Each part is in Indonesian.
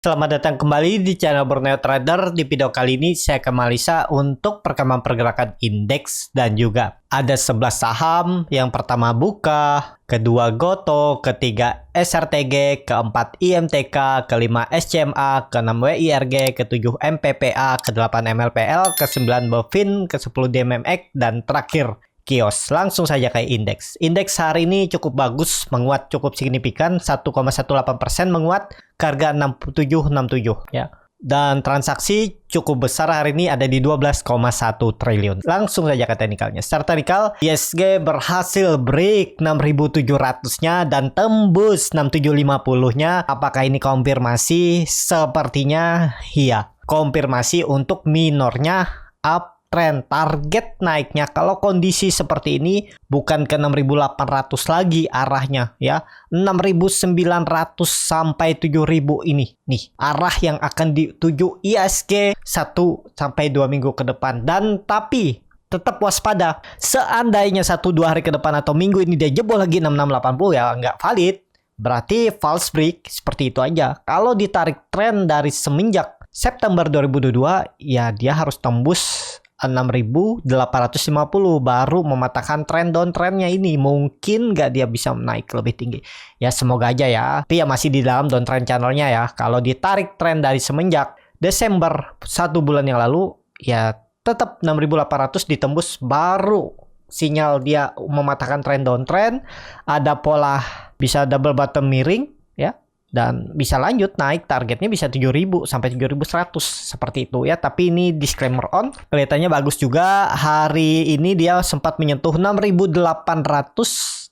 Selamat datang kembali di channel Borneo Trader. Di video kali ini saya akan analisa untuk perkembangan pergerakan indeks dan juga ada 11 saham. Yang pertama Buka, kedua Goto, ketiga SRTG, keempat IMTK, kelima SCMA, keenam WIRG, ketujuh MPPA, kedelapan MLPL, ke-9 Bovin, ke-10 DMMX, dan terakhir Kios. Langsung saja ke indeks. Indeks hari ini cukup bagus, menguat cukup signifikan, 1,18% menguat ke harga 6767 ya. Dan transaksi cukup besar hari ini ada di 12,1 triliun. Langsung saja ke teknikalnya. Secara teknikal, ISG berhasil break 6700-nya dan tembus 6750-nya. Apakah ini konfirmasi? Sepertinya iya. Konfirmasi untuk minornya up trend. Target naiknya kalau kondisi seperti ini bukan ke 6.800 lagi arahnya ya. 6.900 sampai 7.000 ini nih arah yang akan dituju ISG 1 sampai 2 minggu ke depan. Dan tapi tetap waspada, seandainya 1-2 hari ke depan atau minggu ini dia jebol lagi 6680 ya nggak valid. Berarti false break, seperti itu aja. Kalau ditarik tren dari semenjak September 2022 ya dia harus tembus 6.850 baru mematahkan tren downtrendnya ini. Mungkin nggak dia bisa naik lebih tinggi ya, semoga aja ya. Tapi ya masih di dalam downtrend channelnya ya. Kalau ditarik tren dari semenjak Desember 1 bulan yang lalu ya tetap 6.800 ditembus baru sinyal dia mematahkan tren downtrend. Ada pola bisa double bottom miring ya, dan bisa lanjut naik, targetnya bisa 7.000 sampai 7.100 seperti itu ya. Tapi ini disclaimer on, kelihatannya bagus juga. Hari ini dia sempat menyentuh 6.800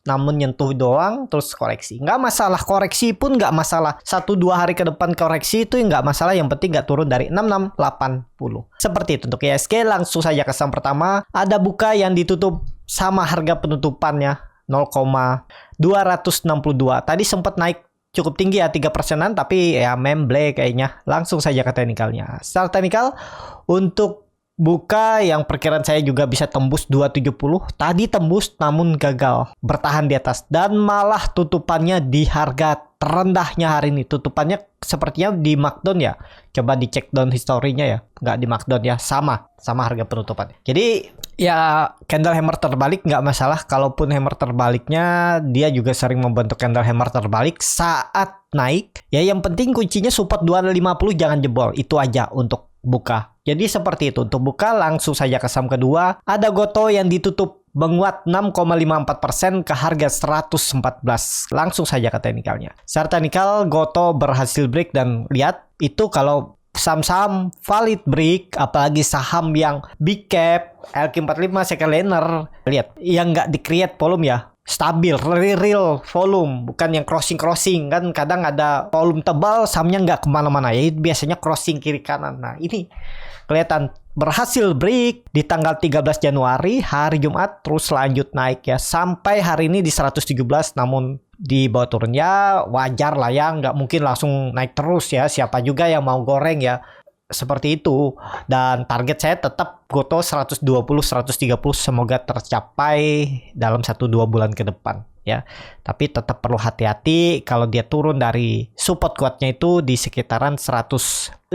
namun nyentuh doang terus koreksi. Nggak masalah, koreksi pun nggak masalah. 1-2 hari ke depan koreksi itu nggak masalah, yang penting nggak turun dari 6680. Seperti itu untuk ISG. Langsung saja ke saham pertama, ada Buka yang ditutup sama harga penutupannya 0,262. Tadi sempat naik cukup tinggi ya, 3%-an, tapi ya memble kayaknya. Langsung saja ke teknikalnya. Secara teknikal untuk Buka yang perkiraan saya juga bisa tembus 270. Tadi tembus namun gagal bertahan di atas dan malah tutupannya di harga terendahnya hari ini. Tutupannya sepertinya di markdown ya. Coba dicek down historinya ya. Nggak di markdown ya, sama harga penutupan. Jadi ya candle hammer terbalik nggak masalah. Kalaupun hammer terbaliknya dia juga sering membentuk candle hammer terbalik saat naik. Ya yang penting kuncinya support 250 jangan jebol. Itu aja untuk Buka. Jadi seperti itu untuk Buka. Langsung saja ke saham kedua, ada Goto yang ditutup menguat 6,54% ke harga 114. Langsung saja ke teknikalnya. Secara teknikal Goto berhasil break, dan lihat itu kalau saham-saham valid break, apalagi saham yang big cap, LQ45, second liner, lihat yang nggak di-create volume ya, stabil, real volume, bukan yang crossing kan. Kadang ada volume tebal sahamnya nggak kemana-mana ya, biasanya crossing kiri kanan. Nah ini kelihatan berhasil break di tanggal 13 Januari hari Jumat, terus lanjut naik ya sampai hari ini di 117. Namun di bawah turun ya wajar lah ya, nggak mungkin langsung naik terus ya, siapa juga yang mau goreng ya, seperti itu. Dan target saya tetap Goto 120-130, semoga tercapai dalam 1-2 bulan ke depan ya. Tapi tetap perlu hati-hati kalau dia turun dari support kuatnya itu di sekitaran 105-100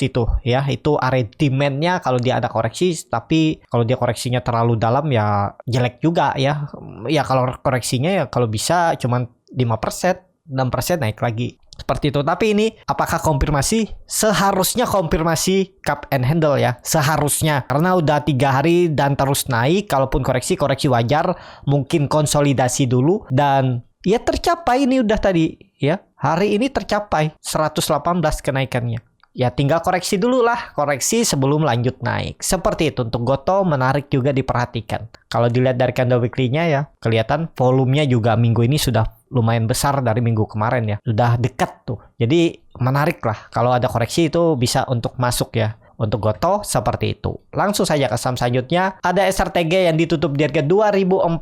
itu ya, itu area demandnya kalau dia ada koreksi. Tapi kalau dia koreksinya terlalu dalam ya jelek juga ya. Ya kalau koreksinya ya kalau bisa cuman 5%, 6% naik lagi. Seperti itu. Tapi ini apakah konfirmasi? Seharusnya konfirmasi cup and handle ya. Seharusnya. Karena udah 3 hari dan terus naik. Kalaupun koreksi wajar. Mungkin konsolidasi dulu. Dan ya tercapai ini udah tadi ya. Hari ini tercapai 118 kenaikannya. Ya tinggal koreksi dulu lah. Koreksi sebelum lanjut naik. Seperti itu. Untuk Goto menarik juga diperhatikan. Kalau dilihat dari candle weekly-nya ya, kelihatan volumenya juga minggu ini sudah lumayan besar dari minggu kemarin ya. Sudah dekat tuh. Jadi menarik lah. Kalau ada koreksi itu bisa untuk masuk ya. Untuk Goto seperti itu. Langsung saja ke saham selanjutnya. Ada SRTG yang ditutup di harga 2.430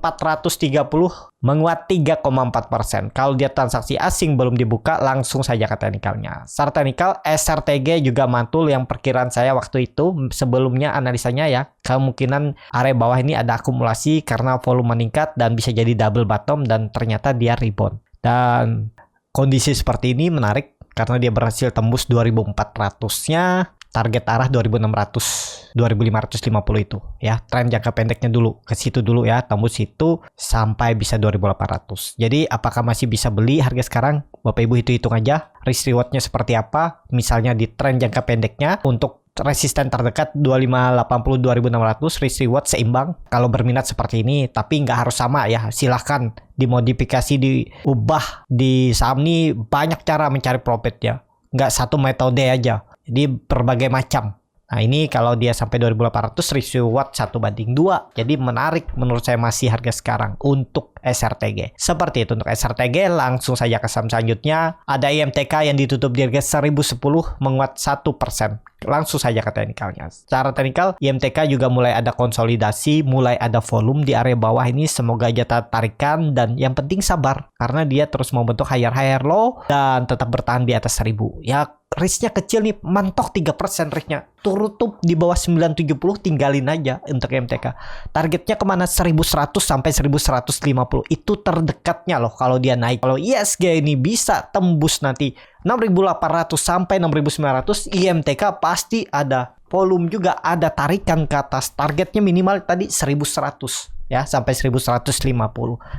menguat 3,4%. Kalau dia transaksi asing belum dibuka, langsung saja ke teknikalnya. Secara teknikal SRTG juga mantul yang perkiraan saya waktu itu sebelumnya analisanya ya. Kemungkinan area bawah ini ada akumulasi karena volume meningkat dan bisa jadi double bottom, dan ternyata dia rebound. Dan kondisi seperti ini menarik karena dia berhasil tembus 2400-nya. Target arah 2600, 2550 itu ya. Tren jangka pendeknya dulu ke situ dulu ya, tembus itu sampai bisa 2800. Jadi apakah masih bisa beli harga sekarang? Bapak Ibu hitung aja risk rewardnya seperti apa. Misalnya di tren jangka pendeknya untuk resisten terdekat 2580 2600, risk reward seimbang kalau berminat seperti ini, tapi nggak harus sama ya. Silahkan dimodifikasi, diubah. Di saham ini banyak cara mencari profit ya, nggak satu metode aja. Jadi berbagai macam. Nah ini kalau dia sampai 2800 risk reward 1:2. Jadi menarik menurut saya masih harga sekarang untuk SRTG. Seperti itu untuk SRTG. Langsung saja ke saham selanjutnya. Ada IMTK yang ditutup di harga 1010 menguat 1%. Langsung saja ke teknikalnya. Secara teknikal IMTK juga mulai ada konsolidasi, mulai ada volume di area bawah ini. Semoga aja tarikan dan yang penting sabar karena dia terus membentuk higher low dan tetap bertahan di atas 1000. Ya risknya kecil nih, mantok 3% risknya. Tutup di bawah 970 tinggalin aja untuk IMTK. Targetnya kemana? 1100 sampai 1150. Itu terdekatnya loh kalau dia naik. Kalau ISG ini bisa tembus nanti 6.800 sampai 6.900, IMTK pasti ada volume juga, ada tarikan ke atas. Targetnya minimal tadi 1100 ya sampai 1150.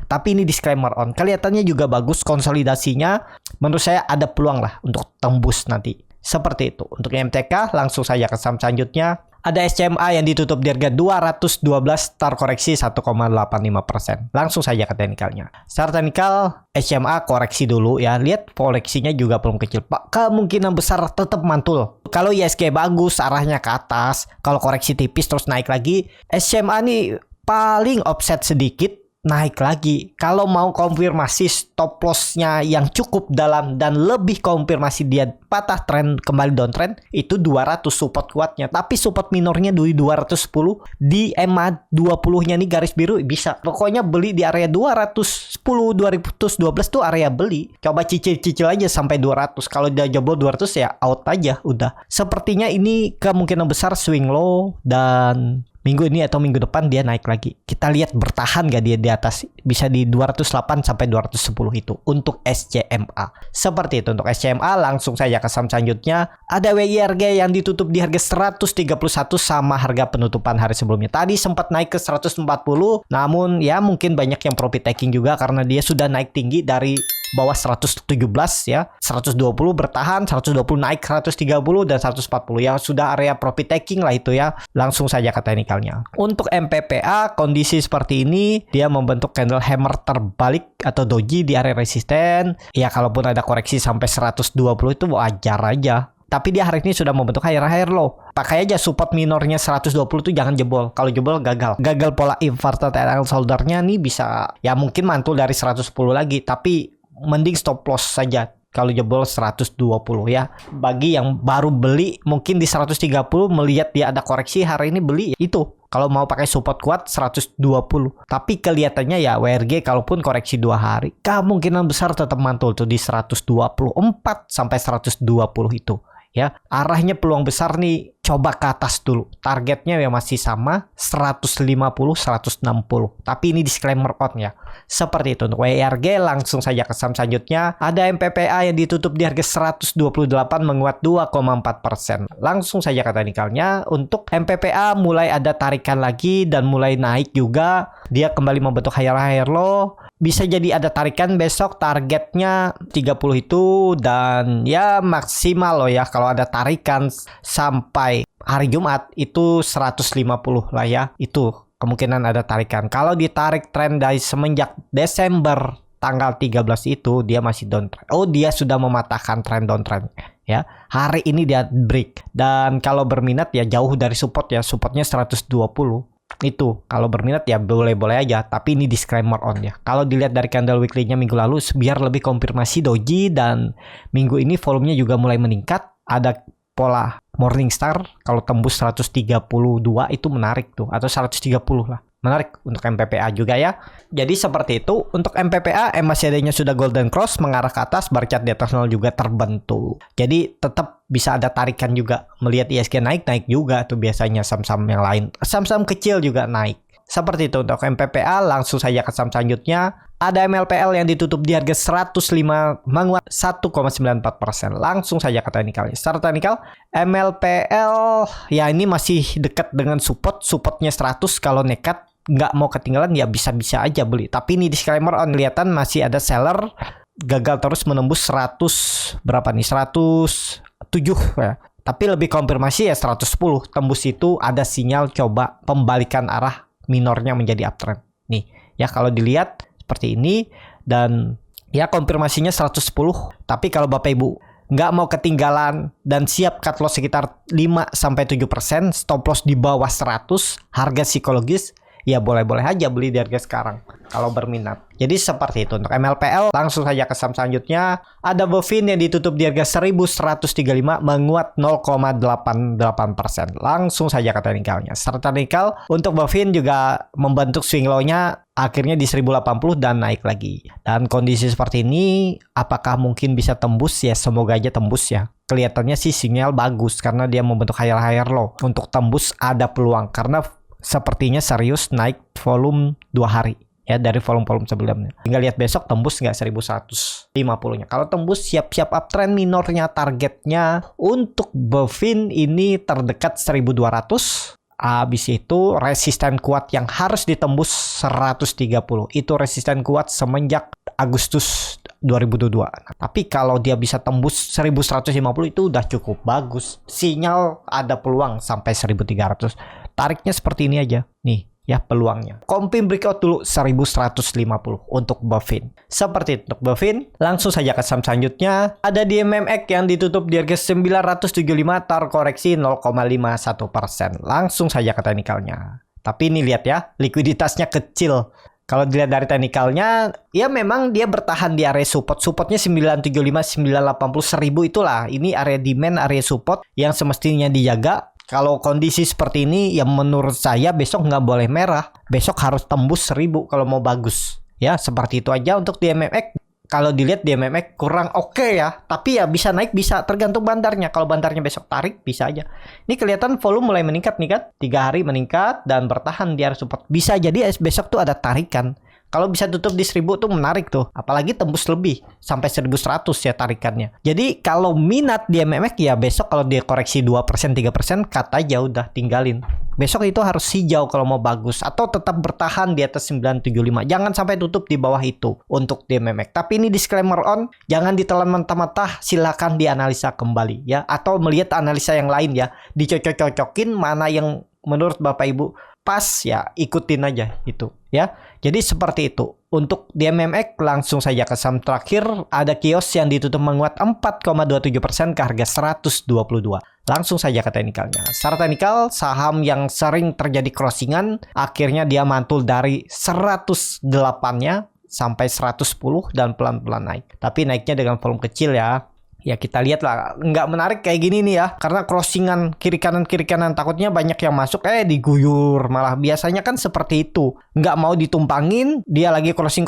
Tapi ini disclaimer on. Kelihatannya juga bagus konsolidasinya. Menurut saya ada peluang lah untuk tembus nanti. Seperti itu. Untuk IMTK langsung saja ke saham selanjutnya. Ada SCMA yang ditutup di harga 212, terkoreksi 1,85%. Langsung saja ke teknikalnya. Secara teknikal, SCMA koreksi dulu ya. Lihat koreksinya juga belum kecil. Pak, kemungkinan besar tetap mantul. Kalau ISG bagus, arahnya ke atas. Kalau koreksi tipis terus naik lagi. SCMA nih paling offset sedikit, naik lagi. Kalau mau konfirmasi stop loss-nya yang cukup dalam dan lebih konfirmasi dia patah tren kembali downtrend, itu 200 support kuatnya. Tapi support minornya di 210, di EMA 20-nya nih garis biru bisa. Pokoknya beli di area 210, 212 tuh area beli. Coba cicil-cicil aja sampai 200. Kalau dia jebol 200 ya out aja udah. Sepertinya ini kemungkinan besar swing low dan minggu ini atau minggu depan dia naik lagi. Kita lihat bertahan gak dia di atas. Bisa di 208 sampai 210 itu untuk SCMA. Seperti itu untuk SCMA. Langsung saja ke saham selanjutnya. Ada WIRG yang ditutup di harga 131 sama harga penutupan hari sebelumnya. Tadi sempat naik ke 140. Namun ya mungkin banyak yang profit taking juga karena dia sudah naik tinggi dari bawah 117 ya. 120 bertahan, 120 naik 130 dan 140 ya sudah area profit taking lah itu ya. Langsung saja ke teknikalnya. Untuk MPPA kondisi seperti ini dia membentuk candle hammer terbalik atau doji di area resisten. Ya kalaupun ada koreksi sampai 120 itu wajar aja. Tapi dia hari ini sudah membentuk higher low. Pakai aja support minornya 120 tuh jangan jebol. Kalau jebol gagal. Gagal pola inverted triangle shoulder-nya nih bisa ya mungkin mantul dari 110 lagi. Tapi mending stop loss saja kalau jebol 120 ya. Bagi yang baru beli mungkin di 130 melihat dia ada koreksi hari ini beli itu. Kalau mau pakai support kuat 120. Tapi kelihatannya ya WRG kalaupun koreksi 2 hari kemungkinan besar tetap mantul tuh di 124 sampai 120 itu. Ya, arahnya peluang besar nih coba ke atas dulu. Targetnya ya masih sama 150 160. Tapi ini disclaimer on ya. Seperti itu untuk WIRG. Langsung saja ke saham selanjutnya. Ada MPPA yang ditutup di harga 128 menguat 2,4%. Langsung saja ke teknikalnya. Untuk MPPA mulai ada tarikan lagi dan mulai naik juga. Dia kembali membentuk higher low. Bisa jadi ada tarikan besok targetnya 30 itu dan ya maksimal loh ya kalau ada tarikan sampai hari Jumat itu 150 lah ya. Itu kemungkinan ada tarikan. Kalau ditarik tren dari semenjak Desember tanggal 13 itu dia masih downtrend. Oh, dia sudah mematahkan tren downtrend ya. Hari ini dia break. Dan kalau berminat ya jauh dari support ya. Supportnya 120. Itu kalau berminat ya boleh-boleh aja, tapi ini disclaimer on ya. Kalau dilihat dari candle weekly-nya minggu lalu biar lebih konfirmasi doji dan minggu ini volumenya juga mulai meningkat. Ada pola Morningstar kalau tembus 132 itu menarik tuh atau 130 lah. Menarik untuk MPPA juga ya. Jadi seperti itu untuk MPPA MACD-nya sudah golden cross mengarah ke atas, bar chart di atas 0 juga terbentuk. Jadi tetap bisa ada tarikan juga. Melihat ISG naik juga tuh biasanya saham-saham yang lain. Saham-saham kecil juga naik. Seperti itu untuk MPPA. Langsung saja ke saham selanjutnya. Ada MLPL yang ditutup di harga 105 menguat 1,94%. Langsung saja ke teknikalnya. Secara teknikal, MLPL ya ini masih dekat dengan supportnya 100. Kalau nekat nggak mau ketinggalan ya bisa-bisa aja beli. Tapi ini disclaimer on, kelihatan masih ada seller gagal terus menembus 100 berapa nih? 107 ya. Tapi lebih konfirmasi ya 110. Tembus itu ada sinyal coba pembalikan arah minornya menjadi uptrend. Nih, ya kalau dilihat seperti ini dan ya konfirmasinya 110. Tapi kalau Bapak Ibu nggak mau ketinggalan dan siap cut loss sekitar 5-7%, stop loss di bawah 100, harga psikologis, ya boleh-boleh aja beli di harga sekarang kalau berminat. Jadi seperti itu untuk MLPL. Langsung saja ke saham selanjutnya. Ada Bovin yang ditutup di harga 1135 menguat 0,88%. Langsung saja ke teknikalnya. Secara teknikal untuk Bovin juga membentuk swing low-nya akhirnya di 1080 dan naik lagi. Dan kondisi seperti ini apakah mungkin bisa tembus? Ya semoga aja tembus ya. Kelihatannya sih sinyal bagus karena dia membentuk higher low. Untuk tembus ada peluang karena sepertinya serius naik volume 2 hari. Ya dari volume sebelumnya. Tinggal lihat besok tembus nggak 1150-nya. Kalau tembus siap-siap uptrend, minornya targetnya untuk Bovin ini terdekat 1200. Habis itu resisten kuat yang harus ditembus 130. Itu resisten kuat semenjak Agustus 2022. Tapi kalau dia bisa tembus 1150 itu udah cukup bagus. Sinyal ada peluang sampai 1300. Tariknya seperti ini aja. Nih. Ya peluangnya. Confirm breakout dulu 1150 untuk Bovin. Seperti itu untuk Bovin. Langsung saja ke saham selanjutnya. Ada di MMX yang ditutup di harga 975 terkoreksi 0,51%. Langsung saja ke teknikalnya. Tapi ini lihat ya, likuiditasnya kecil. Kalau dilihat dari teknikalnya, ya memang dia bertahan di area support. Supportnya 975, 980, 1000 itulah. Ini area demand, area support yang semestinya dijaga. Kalau kondisi seperti ini, ya menurut saya besok nggak boleh merah. Besok harus tembus 1000 kalau mau bagus. Ya, seperti itu aja untuk di MMX. Kalau dilihat di MMX kurang oke ya. Tapi ya bisa naik, bisa tergantung bandarnya. Kalau bandarnya besok tarik, bisa aja. Ini kelihatan volume mulai meningkat nih kan. 3 hari meningkat dan bertahan di area support. Bisa jadi besok tuh ada tarikan. Kalau bisa tutup di 1000 tuh menarik tuh. Apalagi tembus lebih. Sampai 1100 ya tarikannya. Jadi kalau minat di MMX ya besok kalau dia koreksi 2%, 3% cut aja udah tinggalin. Besok itu harus hijau kalau mau bagus. Atau tetap bertahan di atas 975. Jangan sampai tutup di bawah itu untuk di MMX. Tapi ini disclaimer on. Jangan ditelan mentah-mentah. Silakan dianalisa kembali ya. Atau melihat analisa yang lain ya. Dicocok-cocokin mana yang menurut Bapak Ibu pas ya ikutin aja itu ya. Jadi seperti itu. Untuk di MMX langsung saja ke saham terakhir. Ada Kios yang ditutup menguat 4,27% ke harga 122. Langsung saja ke teknikalnya. Secara teknikal saham yang sering terjadi crossingan akhirnya dia mantul dari 108-nya sampai 110 dan pelan-pelan naik. Tapi naiknya dengan volume kecil ya. Ya kita lihat lah, nggak menarik kayak gini nih ya. Karena crossingan kiri kanan takutnya banyak yang masuk diguyur. Malah biasanya kan seperti itu. Nggak mau ditumpangin, dia lagi crossing,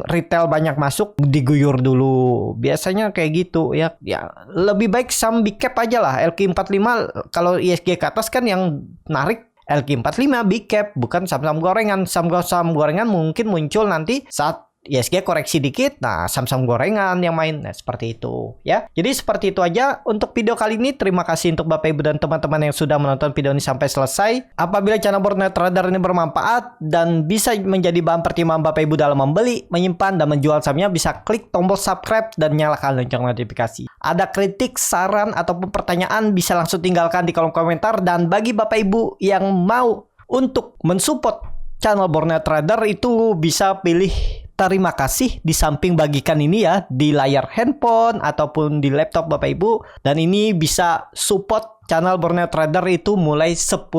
retail banyak masuk, diguyur dulu. Biasanya kayak gitu ya. Ya lebih baik saham big cap aja lah. LQ45 kalau ISG ke atas kan yang narik LQ45 big cap, bukan saham-saham gorengan. Saham gorengan mungkin muncul nanti saat ISG koreksi dikit, nah saham-saham gorengan yang main, nah seperti itu ya. Jadi seperti itu aja untuk video kali ini. Terima kasih untuk Bapak Ibu dan teman-teman yang sudah menonton video ini sampai selesai. Apabila channel Borneo Trader ini bermanfaat dan bisa menjadi bahan pertimbangan Bapak Ibu dalam membeli, menyimpan, dan menjual sahamnya, bisa klik tombol subscribe dan nyalakan lonceng notifikasi. Ada kritik, saran, ataupun pertanyaan bisa langsung tinggalkan di kolom komentar. Dan bagi Bapak Ibu yang mau untuk mensupport channel Borneo Trader itu bisa pilih terima kasih di samping bagikan ini ya di layar handphone ataupun di laptop Bapak Ibu, dan ini bisa support channel Borneo Trader itu mulai 10.000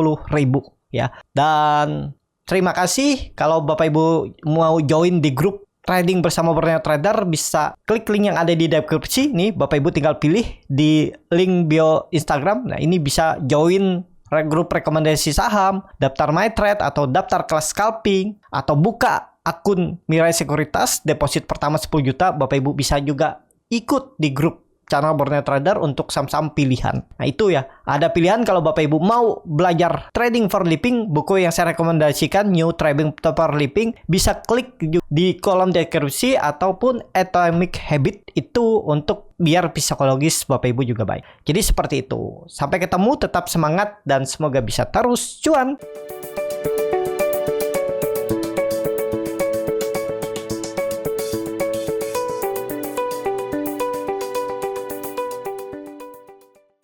ya. Dan terima kasih kalau Bapak Ibu mau join di grup trading bersama Borneo Trader, bisa klik link yang ada di deskripsi nih. Bapak Ibu tinggal pilih di link bio Instagram. Nah, ini bisa join grup rekomendasi saham, daftar my trade atau daftar kelas scalping, atau buka akun Mirai Sekuritas, deposit pertama 10 juta, Bapak Ibu bisa juga ikut di grup channel Borneo Trader untuk saham-saham pilihan. Nah itu ya, ada pilihan kalau Bapak Ibu mau belajar trading for living, buku yang saya rekomendasikan New Trading for Living, bisa klik di kolom deskripsi, ataupun Atomic Habit itu untuk biar psikologis Bapak Ibu juga baik. Jadi seperti itu. Sampai ketemu, tetap semangat dan semoga bisa terus cuan.